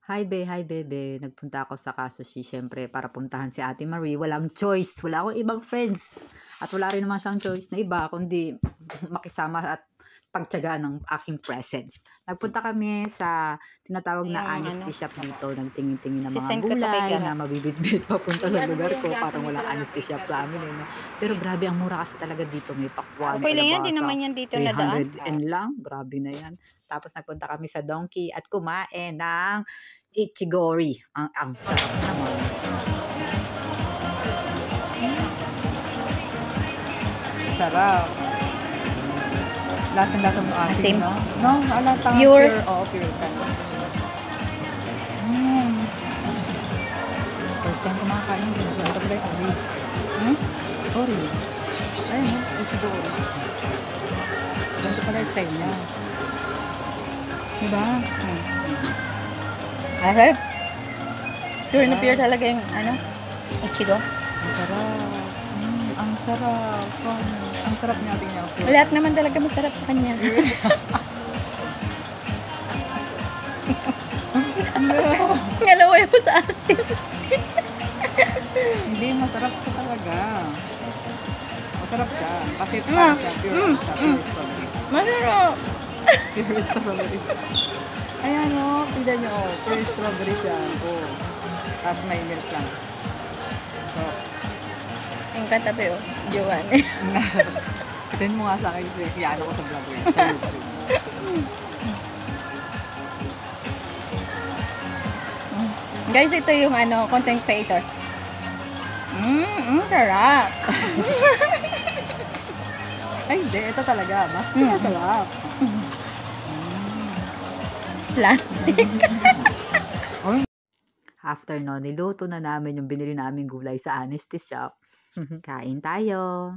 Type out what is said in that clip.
Hi bebe. Nagpunta ako sa Kasushi siyempre para puntahan si Ate Marie. Walang choice. Wala akong ibang friends. At wala rin naman siyang choice na iba kundi makisama at pagtiyaga ng aking presence. Nagpunta kami sa tinatawag na Yung honesty shop dito. Nagtingin-tingin ng mga sisend ko to kay gulay Gara. na mabibitbit papunta sa lugar ko. Parang walang honesty shop sa amin. Eh, no? Pero grabe, ang mura kasi talaga dito. May pakwan, Okay lang yan, di kalabasa, naman yan dito nadaan. 300 and lang. Grabe na yan. Tapos nagpunta kami sa Donkey at kumain ng Ichigori. Ang sarap naman. Sarap. Lasang-lasa mo asin, Asim? no? No, alatang Pure? pure. Oo, pure ka. First time kumakain din. Ito pala yung ori. Ori. Ayun, no? Ito ori. Ganito pala yung style niya. Diba? Okay. Pure na pure talaga yung Ichigo. Ang sarap. Ang sarap. Ang sarap niya tingnan. Lahat naman talaga masarap sa kanya. Ngalaway mo sa asin. Hindi, masarap siya talaga. Masarap siya. Kasi parang siya, pure siya, pure strawberry. Masarap. Pure strawberry. Ayan o, tignan nyo, pure strawberry siya. Oh. Tapos may milk lang. So, Yung katabi Jowan. send mo nga sa akin kasi kiyaan ako sa vlog ko. Sa YouTube. Guys, ito yung content creator. Sarap. Ay, hindi. Ito talaga. Mas masarap. Plastic. After no, niluto na namin yung binili naming gulay sa honesty shop. Kain tayo.